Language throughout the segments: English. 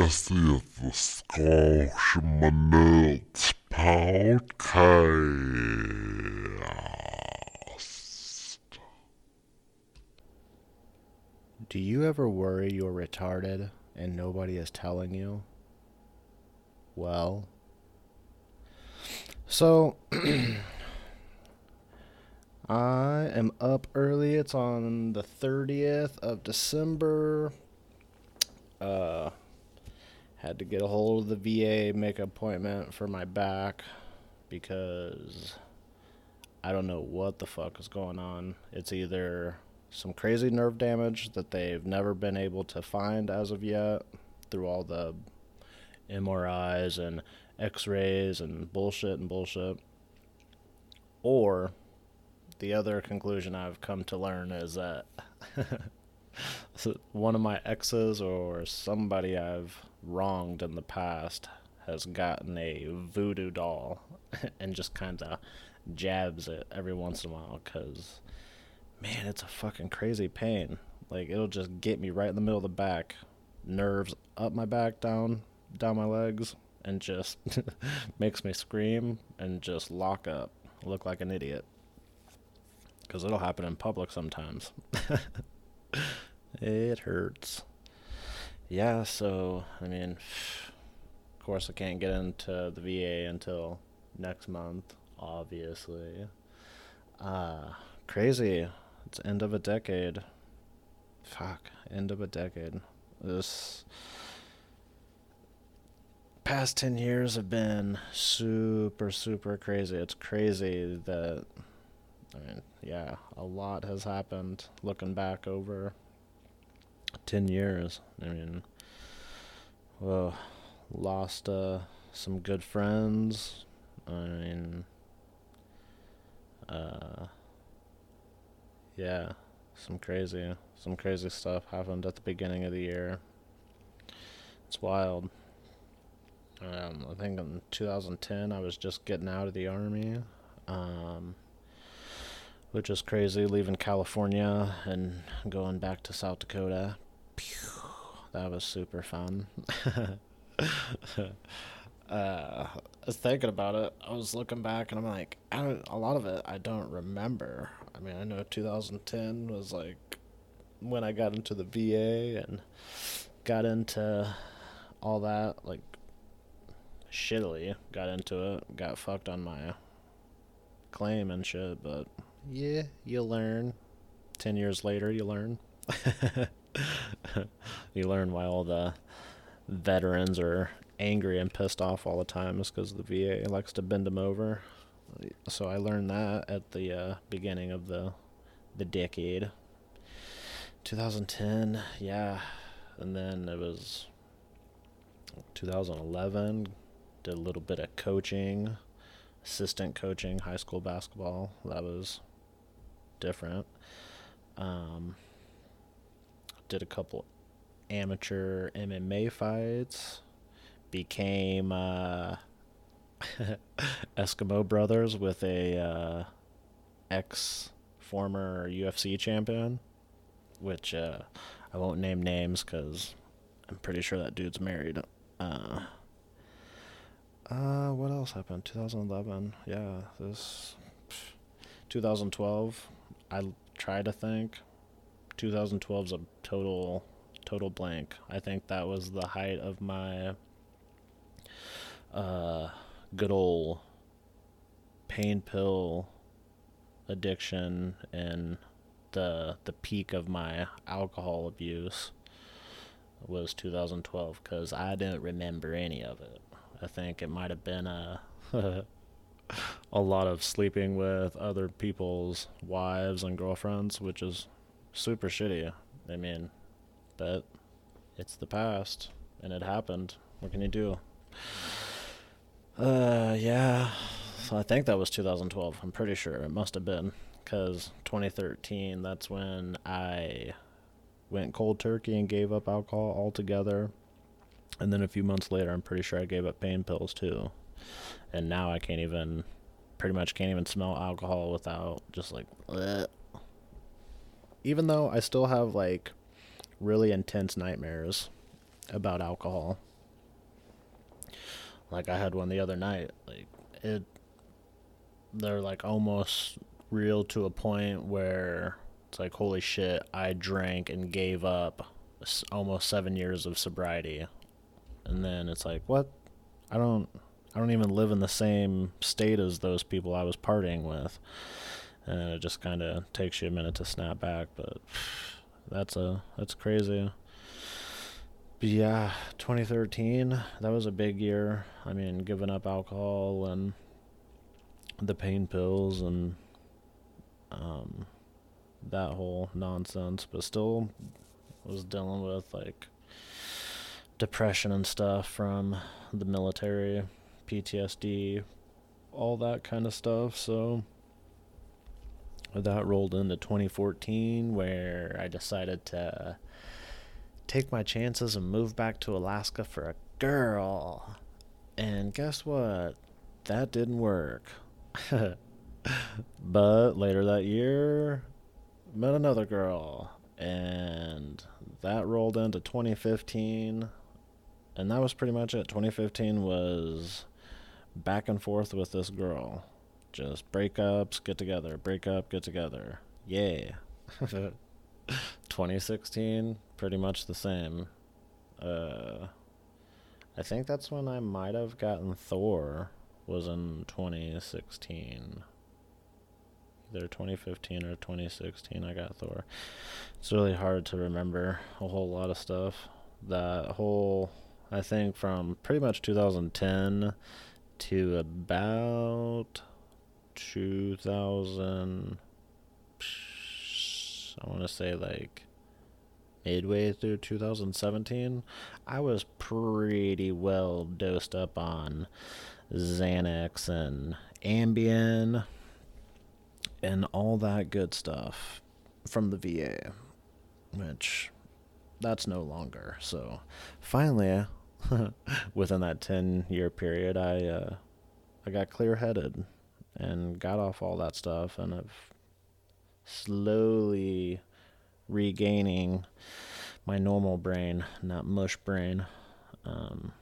This is the Squash Minutes Podcast. Do you ever worry you're retarded and nobody is telling you? Well, so I am up early. It's on the 30th of December. Had to get a hold of the VA, make an appointment for my back because I don't know what the fuck is going on. It's either some crazy nerve damage that they've never been able to find as of yet through all the MRIs and x-rays and bullshit, or the other conclusion I've come to learn is that one of my exes or somebody I've wronged in the past has gotten a voodoo doll and just kind of jabs it every once in a while because, man, it's a fucking crazy pain. Like, it'll just get me right in the middle of the back, nerves up my back, down my legs, and just makes me scream and just lock up, look like an idiot. Because it'll happen in public sometimes. It hurts. Yeah, so, I mean, of course I can't get into the VA until next month, obviously. Crazy. It's end of a decade. Fuck, end of a decade. This past 10 years have been super, super crazy. It's crazy that, I mean, yeah, a lot has happened looking back over 10 years. I mean, well, lost some good friends. I mean, yeah, some crazy stuff happened at the beginning of the year. It's wild. I think in 2010 I was just getting out of the army, which is crazy, leaving California and going back to South Dakota. Pew, that was super fun. I was thinking about it. I was looking back and I'm like, a lot of it I don't remember. I mean, I know 2010 was like when I got into the VA and got into all that, like, shittily got into it, got fucked on my claim and shit, but yeah, you learn. 10 years later, you learn. You learn why all the veterans are angry and pissed off all the time is because the VA likes to bend them over. So I learned that at the beginning of the decade. 2010, yeah. And then it was 2011, did a little bit of coaching, assistant coaching, high school basketball. That was different. Did a couple amateur MMA fights. Became Eskimo brothers with a ex former UFC champion, which I won't name names because I'm pretty sure that dude's married. What else happened? 2011. Yeah, 2012. I try to think. 2012's a total blank. I think that was the height of my good old pain pill addiction and the peak of my alcohol abuse was 2012 because I didn't remember any of it. I think it might have been a lot of sleeping with other people's wives and girlfriends, which is super shitty. I mean, but it's the past and it happened. What can you do? Yeah. So I think that was 2012. I'm pretty sure it must have been because 2013, that's when I went cold turkey and gave up alcohol altogether. And then a few months later, I'm pretty sure I gave up pain pills too. And now I pretty much can't even smell alcohol without just like, bleh. Even though I still have like really intense nightmares about alcohol. Like I had one the other night. Like it, they're like almost real to a point where it's like, holy shit, I drank and gave up almost 7 years of sobriety, and then it's like, what? I don't, I don't even live in the same state as those people I was partying with, and it just kind of takes you a minute to snap back. But that's crazy. But yeah, 2013, that was a big year. I mean, giving up alcohol and the pain pills and um, that whole nonsense, but still was dealing with like depression and stuff from the military, PTSD, all that kind of stuff. So that rolled into 2014 where I decided to take my chances and move back to Alaska for a girl. And guess what? That didn't work. But later that year, met another girl. And that rolled into 2015. And that was pretty much it. 2015 was back and forth with this girl. Just breakups, get together, break up, get together. Yeah. 2016, pretty much the same. Uh, I think that's when I might have gotten Thor, was in 2016. Either 2015 or 2016 I got Thor. It's really hard to remember a whole lot of stuff. That whole, I think from pretty much 2010 to about 2000, I want to say like midway through 2017, I was pretty well dosed up on Xanax and Ambien and all that good stuff from the VA, which that's no longer. So finally, within that 10-year period, I got clear headed and got off all that stuff, and I've slowly regaining my normal brain, not mush brain. Um,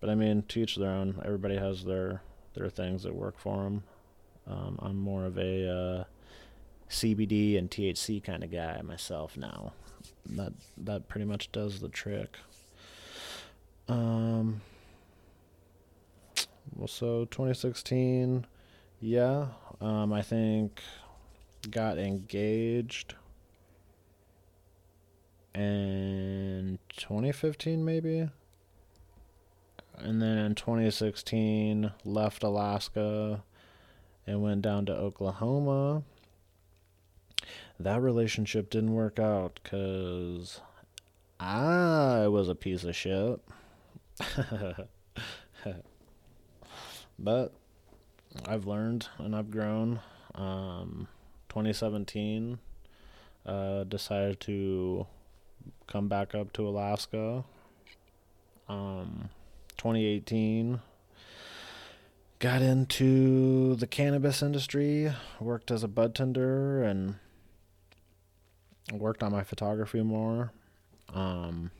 but I mean, to each their own. Everybody has their things that work for them. I'm more of a CBD and THC kind of guy myself now. That pretty much does the trick. Um, well, so 2016, yeah. I think got engaged in 2015 maybe, and then in 2016 left Alaska and went down to Oklahoma. That relationship didn't work out because I was a piece of shit. But I've learned and I've grown. 2017, decided to come back up to Alaska. 2018, got into the cannabis industry, worked as a bud tender, and worked on my photography more. Um,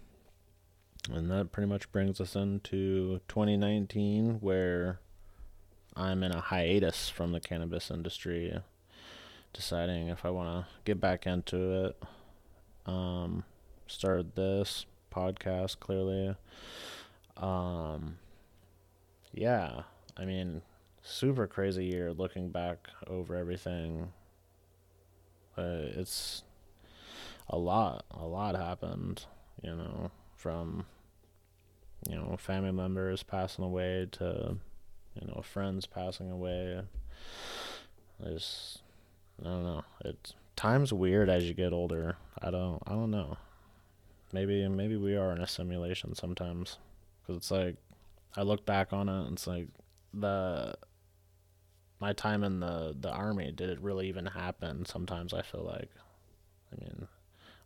and that pretty much brings us into 2019, where I'm in a hiatus from the cannabis industry, deciding if I want to get back into it. Started this podcast, clearly. Um, yeah, I mean, super crazy year looking back over everything. It's a lot happened, from, family members passing away to, friends passing away. There's, I don't know. It's time's weird as you get older. I don't know. Maybe we are in a simulation sometimes, because it's like I look back on it and it's like the my time in the army, did it really even happen? Sometimes I feel like, I mean,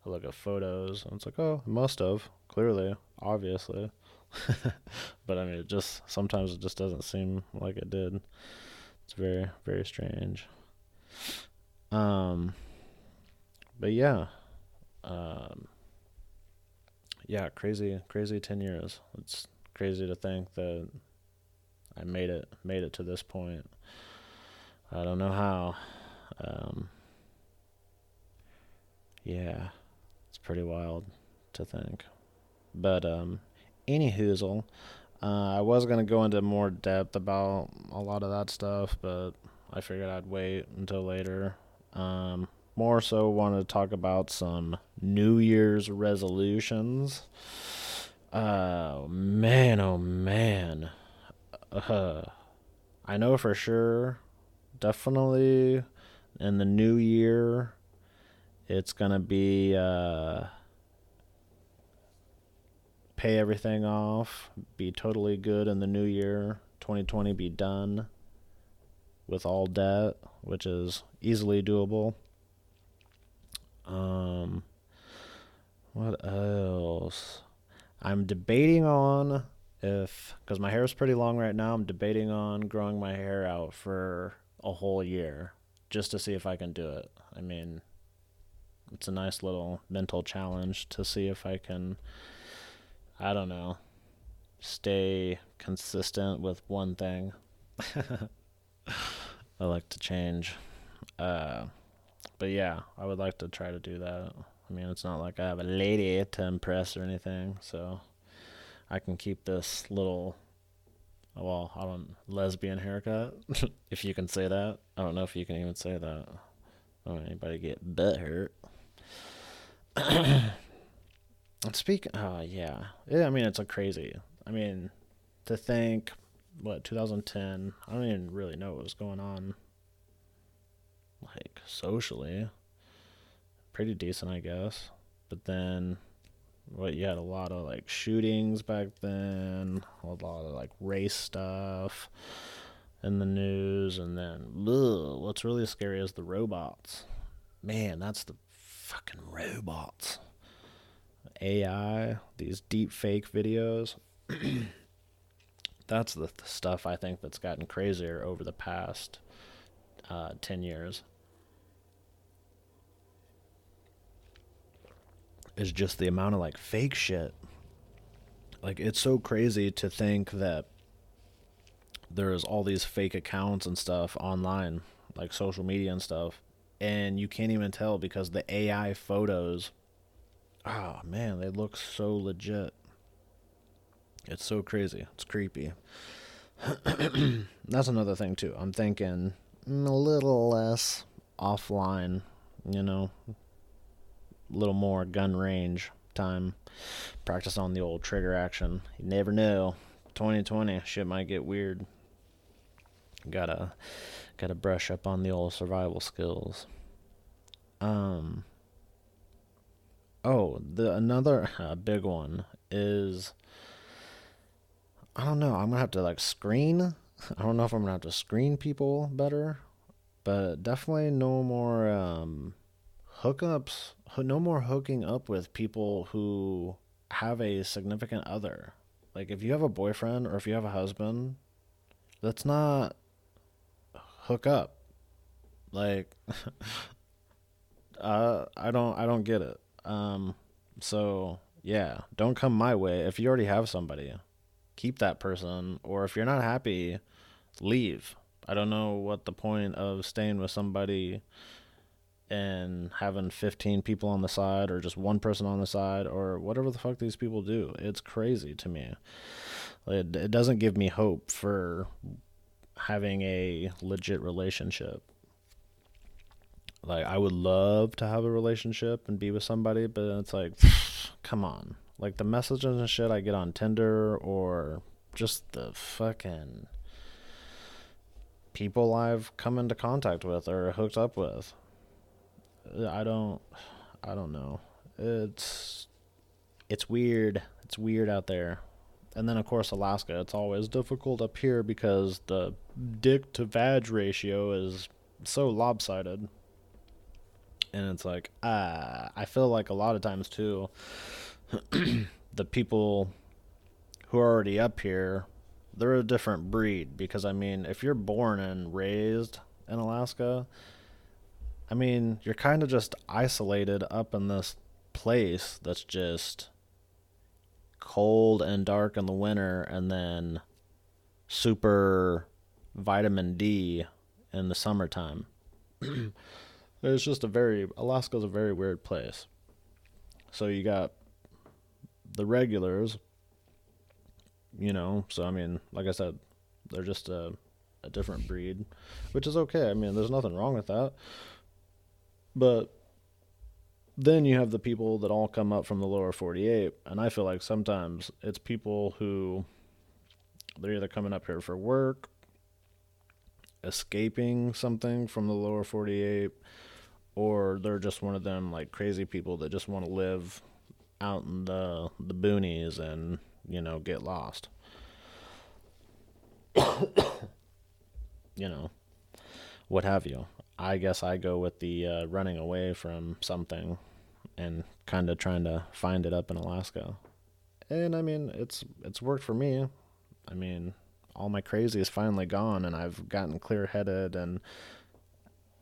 I look at photos and it's like, oh, it must have, clearly, obviously. But I mean, sometimes it just doesn't seem like it did. It's very, very strange. Um, but yeah, um, yeah, crazy, crazy 10 years. It's crazy to think that I made it to this point. I don't know how. Um, yeah, it's pretty wild to think. But anyhoozle, I was gonna go into more depth about a lot of that stuff, but I figured I'd wait until later. More so wanted to talk about some New Year's resolutions. Oh man. Uh, I know for sure, definitely in the new year, it's gonna be pay everything off, be totally good in the new year. 2020 be done with all debt, which is easily doable. Um, what else? I'm debating on if, because my hair is pretty long right now, I'm debating on growing my hair out for a whole year just to see if I can do it. I mean, it's a nice little mental challenge to see if I can, I don't know, stay consistent with one thing. I like to change. Uh, but yeah, I would like to try to do that. I mean, it's not like I have a lady to impress or anything, so I can keep this little, well, I don't, lesbian haircut, if you can say that. I don't know if you can even say that. I don't want anybody get butt hurt. Speaking, oh yeah, I mean, it's a crazy. I mean, to think, what, 2010, I don't even really know what was going on, like, socially. Pretty decent, I guess. But then, what, you had a lot of, like, shootings back then, a lot of, like, race stuff in the news, and then, ugh, what's really scary is the robots. Man, that's the fucking robots. AI, these deep fake videos. That's the stuff I think that's gotten crazier over the past 10 years. Is just the amount of like fake shit. Like, it's so crazy to think that there's all these fake accounts and stuff online, like social media and stuff, and you can't even tell because the AI photos, oh man, they look so legit. It's so crazy. It's creepy. That's another thing too. I'm thinking a little less offline, you know, a little more gun range time. Practice on the old trigger action. You never know. 2020 shit might get weird. Gotta brush up on the old survival skills. Um. Oh, the another big one is, I don't know. I'm gonna have to like screen. I don't know if I'm gonna have to screen people better, but definitely no more hookups. No more hooking up with people who have a significant other. Like, if you have a boyfriend or if you have a husband, let's not hook up. Like, I don't get it. So yeah, don't come my way. If you already have somebody, keep that person, or if you're not happy, leave. I don't know what the point of staying with somebody and having 15 people on the side, or just one person on the side, or whatever the fuck these people do. It's crazy to me. It doesn't give me hope for having a legit relationship. Like, I would love to have a relationship and be with somebody, but it's like, come on. Like, the messages and shit I get on Tinder, or just the fucking people I've come into contact with or hooked up with. I don't I don't know. It's weird. It's weird out there. And then of course Alaska, it's always difficult up here because the dick to vag ratio is so lopsided. And it's like, I feel like a lot of times too, the people who are already up here, they're a different breed. Because I mean, if you're born and raised in Alaska, I mean, you're kind of just isolated up in this place that's just cold and dark in the winter, and then super vitamin D in the summertime. It's just Alaska's a very weird place. So you got the regulars, so I mean, like I said, they're just a different breed, which is okay. I mean, there's nothing wrong with that. But then you have the people that all come up from the lower 48, and I feel like sometimes it's people who they're either coming up here for work, escaping something from the lower 48, or they're just one of them like crazy people that just want to live out in the boonies and get lost. you know what have you. I guess I go with the running away from something and kind of trying to find it up in Alaska. And I mean, it's worked for me. I mean, all my crazy is finally gone, and I've gotten clear-headed and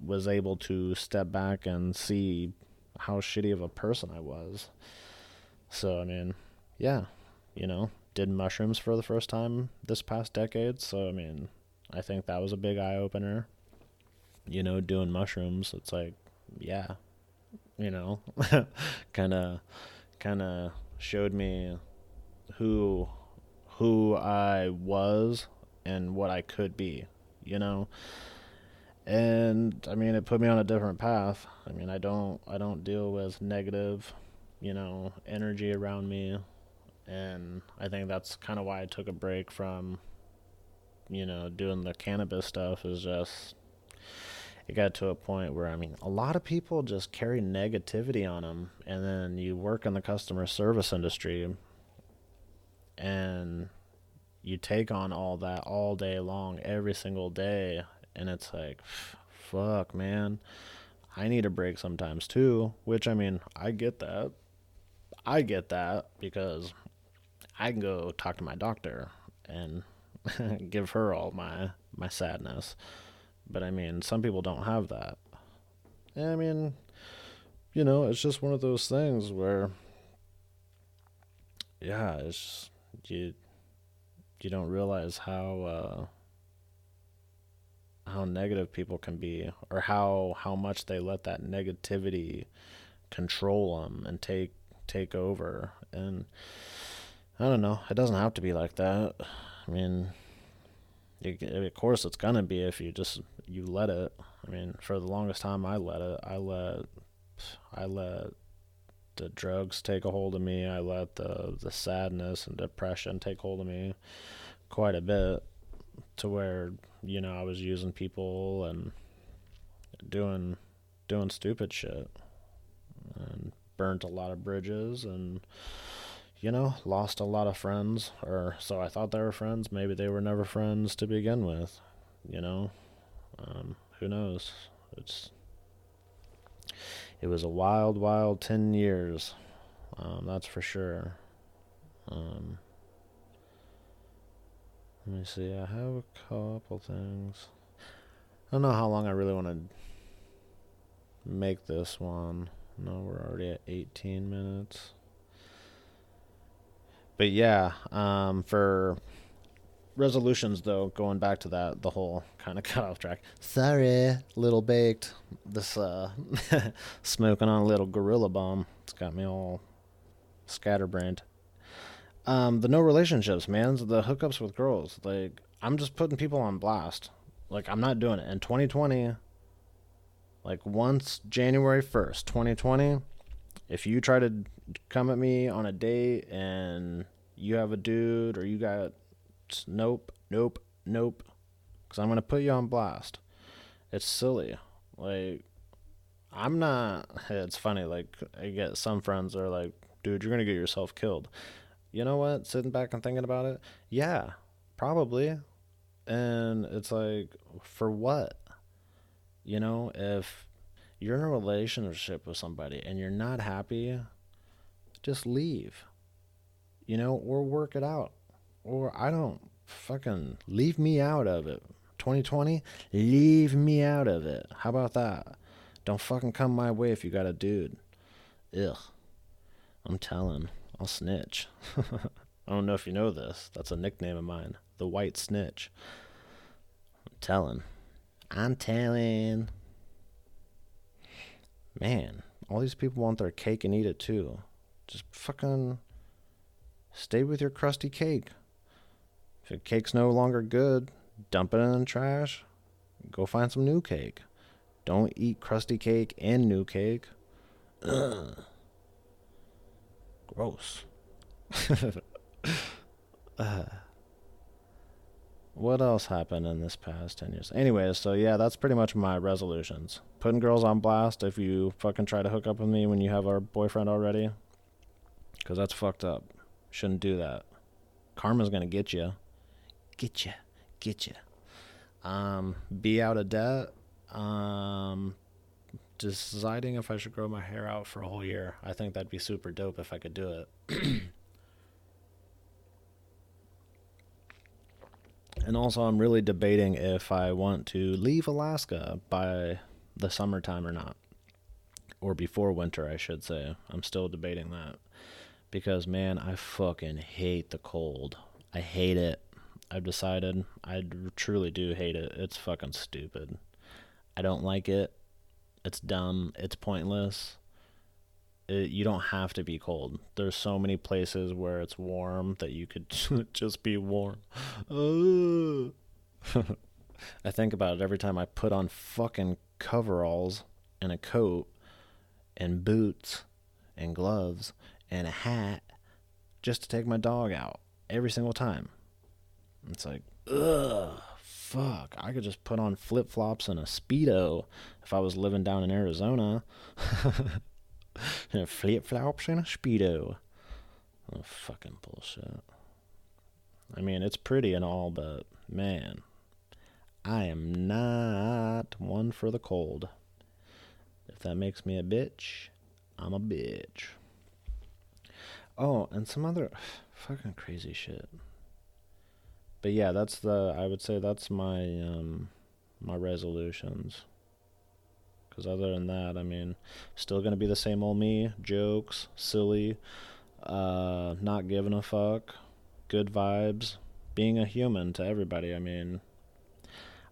was able to step back and see how shitty of a person I was. So, I mean, yeah, did mushrooms for the first time this past decade. So, I mean, I think that was a big eye-opener. Doing mushrooms, it's like, yeah, kind of showed me who I was and what I could be, and I mean, it put me on a different path. I mean, I don't deal with negative, energy around me, and I think that's kind of why I took a break from, doing the cannabis stuff. Is just it got to a point where, I mean, a lot of people just carry negativity on them, and then you work in the customer service industry and you take on all that all day long, every single day, and it's like, fuck, man, I need a break sometimes too. Which, I mean, I get that because I can go talk to my doctor and give her all my sadness. But I mean, some people don't have that. And I mean, it's just one of those things where, yeah, it's just, you don't realize how negative people can be, or how much they let that negativity control them and take over. And I don't know, it doesn't have to be like that. I mean, of course it's gonna be if you let it. I mean, for the longest time I let it. I let the drugs take a hold of me. I let the sadness and depression take hold of me quite a bit, to where I was using people and doing stupid shit, and burnt a lot of bridges, and lost a lot of friends, or so I thought they were friends. Maybe they were never friends to begin with, who knows? It was a wild, wild 10 years, that's for sure. Let me see, I have a couple things. I don't know how long I really want to make this one. No, we're already at 18 minutes. But yeah, for resolutions, though, going back to that, the whole kind of cut off track. Sorry, little baked. This smoking on a little gorilla bomb. It's got me all scatterbrained. The no relationships, man. The hookups with girls. Like, I'm just putting people on blast. Like, I'm not doing it. In 2020, like, once January 1st, 2020, if you try to come at me on a date and you have a dude, or you got nope, because I'm going to put you on blast. It's silly. Like, I'm not, it's funny, like, I get some friends that are like, dude, you're going to get yourself killed. You know what? Sitting back and thinking about it, yeah, probably. And it's like, for what? If you're in a relationship with somebody and you're not happy, just leave. Or work it out. Or I don't fucking leave me out of it. 2020, leave me out of it. How about that? Don't fucking come my way if you got a dude. Ugh. I'm telling. I'll snitch. I don't know if you know this. That's a nickname of mine. The White Snitch. I'm telling. I'm telling. Man, all these people want their cake and eat it too. Just fucking stay with your crusty cake. If your cake's no longer good, dump it in the trash. Go find some new cake. Don't eat crusty cake and new cake. Ugh. Gross. What else happened in this past 10 years? Anyways, so yeah, that's pretty much my resolutions. Putting girls on blast if you fucking try to hook up with me when you have our boyfriend already. Because that's fucked up. Shouldn't do that. Karma's gonna get you. Get you. Get you. Be out of debt. Deciding if I should grow my hair out for a whole year. I think that'd be super dope if I could do it. And also, I'm really debating if I want to leave Alaska by the summertime or not. Or before winter, I should say. I'm still debating that. Because, man, I fucking hate the cold. I hate it. I've decided. I truly do hate it. It's fucking stupid. I don't like it. It's dumb. It's pointless. You don't have to be cold. There's so many places where it's warm that you could just be warm. I think about it every time I put on fucking coveralls and a coat and boots and gloves and a hat just to take my dog out every single time. It's like, ugh, fuck. I could just put on flip-flops and a Speedo if I was living down in Arizona. Flip-flops and a Speedo. Oh, fucking bullshit. I mean, it's pretty and all, but, man, I am not one for the cold. If that makes me a bitch, I'm a bitch. Oh, and some other fucking crazy shit. But yeah, I would say that's my my resolutions. Because other than that, I mean, still going to be the same old me. Jokes, silly, not giving a fuck, good vibes, being a human to everybody. I mean,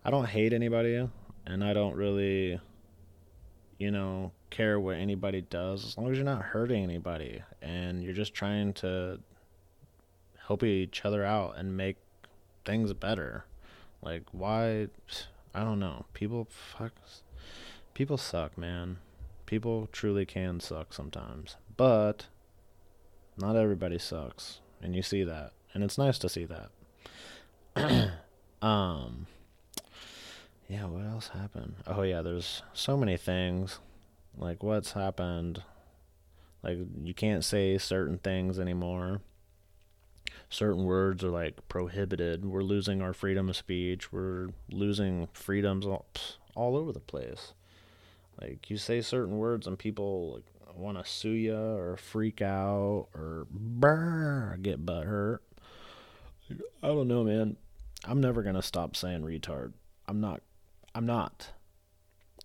I don't hate anybody, and I don't really, care what anybody does, as long as you're not hurting anybody, and you're just trying to help each other out and make things better. Like, why? I don't know. People suck, man. People truly can suck sometimes. But not everybody sucks. And you see that. And it's nice to see that. Yeah, what else happened? Oh yeah, there's so many things. Like, what's happened? Like, you can't say certain things anymore. Certain words are like prohibited. We're losing our freedom of speech. We're losing freedoms all over the place. Like, you say certain words and people like want to sue you or freak out or get butthurt. I don't know, man. I'm never gonna stop saying retard. I'm not.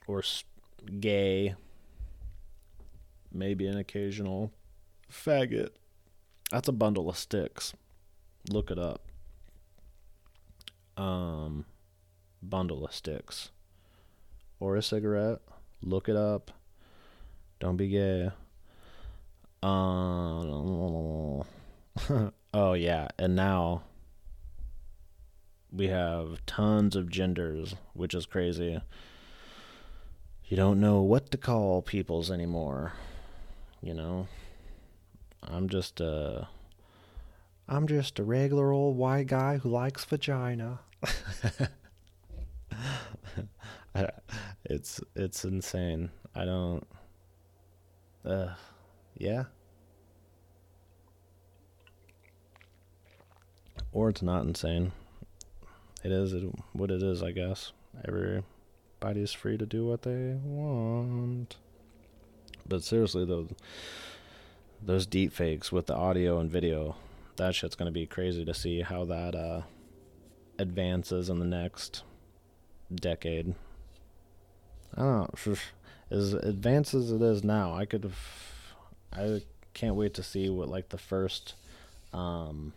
Or gay. Maybe an occasional faggot. That's a bundle of sticks. Look it up. Bundle of sticks. Or a cigarette. Look it up. Don't be gay. Oh yeah, and now we have tons of genders, which is crazy. You don't know what to call peoples anymore. I'm just a regular old white guy who likes vagina. It's insane. I don't. Yeah. Or it's not insane. It is what it is, I guess. Everybody's free to do what they want. But seriously, those deep fakes with the audio and video, that shit's gonna be crazy to see how that advances in the next decade. I don't know. As advanced as it is now, I can't wait to see what like the first um,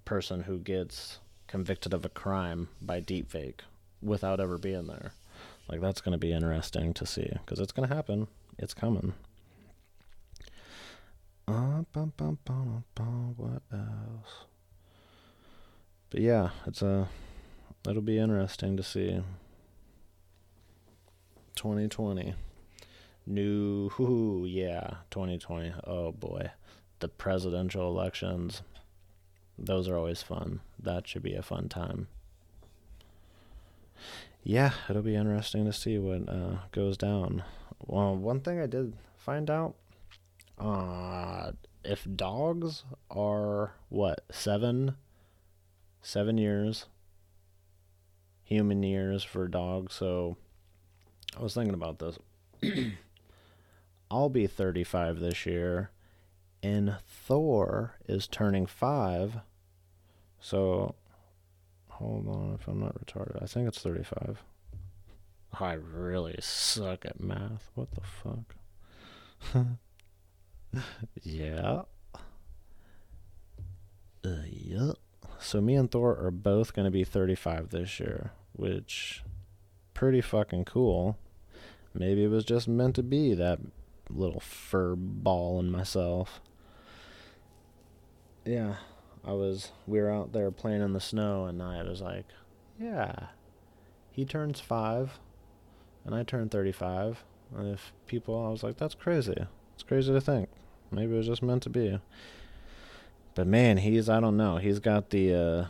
person who gets convicted of a crime by deepfake without ever being there. Like, that's going to be interesting to see, because it's going to happen. It's coming. What else? But yeah, it'll be interesting to see. 2020. Yeah, 2020. Oh boy. The presidential elections. Those are always fun. That should be a fun time. Yeah, it'll be interesting to see what goes down. Well, one thing I did find out, if dogs are, what, 7 years, human years for dogs, so I was thinking about this. I'll be 35 this year, and Thor is turning 5. So, hold on, if I'm not retarded, I think it's 35. I really suck at math. What the fuck? Yeah. Yeah. So me and Thor are both going to be 35 this year, which pretty fucking cool. Maybe it was just meant to be, that little fur ball in myself. Yeah, we were out there playing in the snow, and I was like, yeah, he turns 5, and I turn 35. And I was like, that's crazy. It's crazy to think. Maybe it was just meant to be. But man, I don't know. He's got the,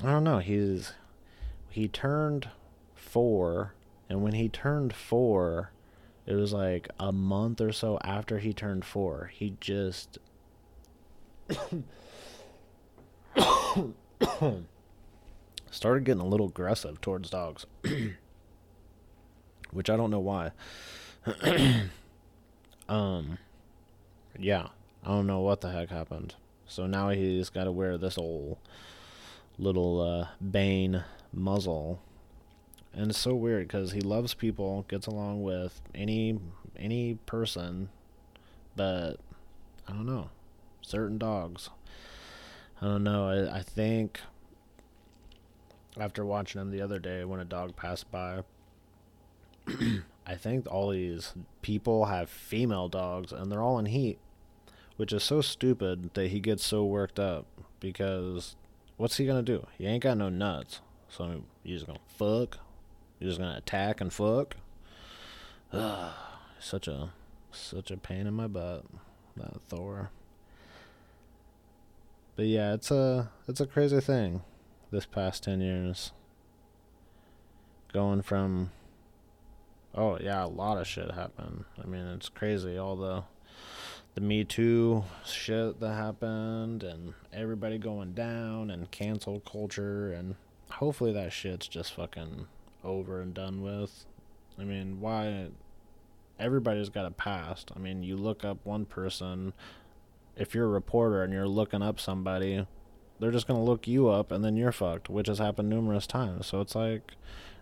I don't know. He turned 4, and when he turned 4, it was like a month or so after he turned 4, he just started getting a little aggressive towards dogs, which I don't know why. Yeah, I don't know what the heck happened. So now he's got to wear this old little Bane muzzle, and it's so weird because he loves people, gets along with any person, but I don't know, certain dogs. I don't know. I think after watching him the other day when a dog passed by, I think all these people have female dogs and they're all in heat, which is so stupid that he gets so worked up, because what's he gonna do? He ain't got no nuts. So you just gonna fuck? You're just gonna attack and fuck? Ugh, such a pain in my butt, that Thor. But yeah, it's a crazy thing. This past 10 years, going from, oh yeah, a lot of shit happened. I mean, it's crazy, all the Me Too shit that happened, and everybody going down, and cancel culture, and hopefully that shit's just fucking over and done with. I mean, why? Everybody's got a past. I mean, you look up one person, if you're a reporter and you're looking up somebody, they're just gonna look you up and then you're fucked, which has happened numerous times. So it's like,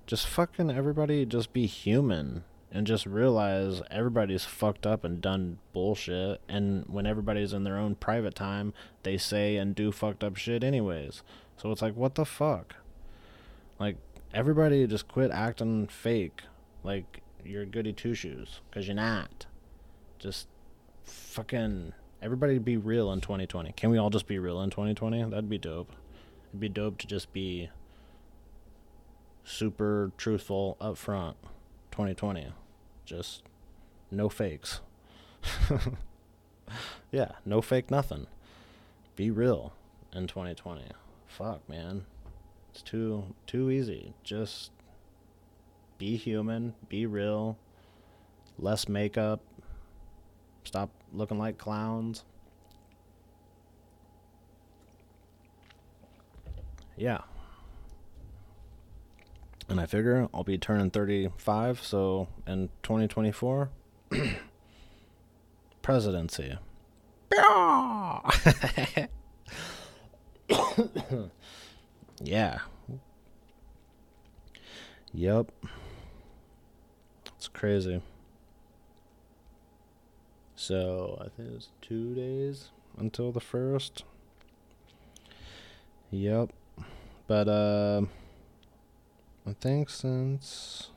just fucking everybody just be human and just realize everybody's fucked up and done bullshit, and when everybody's in their own private time, they say and do fucked up shit anyways. So it's like, what the fuck? Like, everybody just quit acting fake like you're goody two shoes, because you're not. Just fucking everybody be real in 2020. Can we all just be real in 2020? That'd be dope. It'd be dope to just be super truthful up front. 2020. Just no fakes. Yeah, no fake nothing. Be real in 2020. Fuck, man. It's too easy. Just be human, be real, less makeup, stop looking like clowns. Yeah. And I figure I'll be turning 35, so in 2024, presidency. Yeah. Yep. It's crazy. So, I think it's 2 days. until the 1st. Yep. But, I think since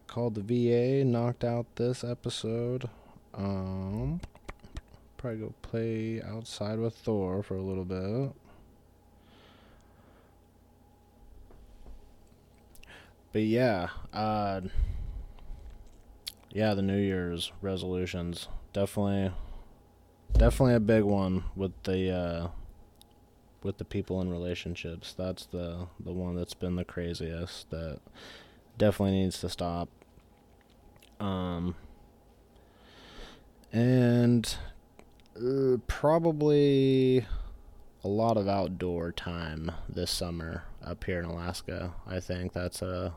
I called the VA, knocked out this episode, probably go play outside with Thor for a little bit. But yeah, the New Year's resolutions, definitely a big one with the people in relationships. That's the one that's been the craziest. That definitely needs to stop. And probably a lot of outdoor time this summer up here in Alaska. I think that'll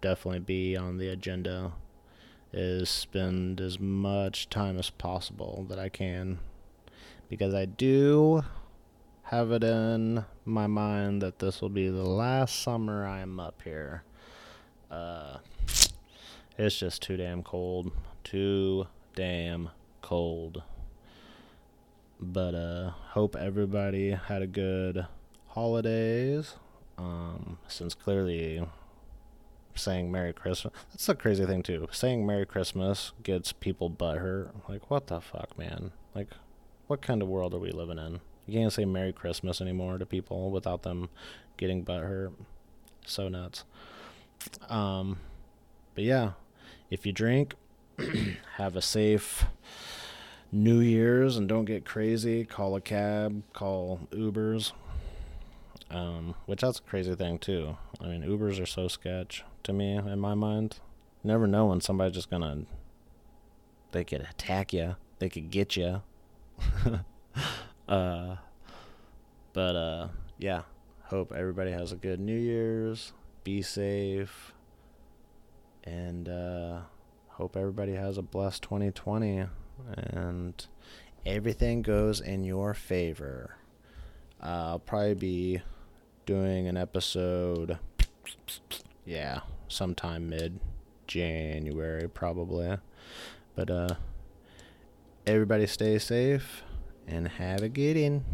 definitely be on the agenda, is spend as much time as possible that I can, because I do have it in my mind that this will be the last summer I'm up here. It's just too damn cold. But hope everybody had a good holidays. Since clearly saying Merry Christmas, that's the crazy thing too. Saying Merry Christmas gets people butthurt. Like, what the fuck, man? Like, what kind of world are we living in? You can't say Merry Christmas anymore to people without them getting butthurt. So nuts. But yeah, if you drink, have a safe New Year's and don't get crazy. Call a cab, call Ubers. Which that's a crazy thing too. I mean, Ubers are so sketch to me, in my mind. You never know when somebody's just they could attack you. They could get you. Yeah. Hope everybody has a good New Year's. Be safe. And, hope everybody has a blessed 2020. And everything goes in your favor. I'll probably be doing an episode, sometime mid-January probably. But everybody stay safe and have a good one.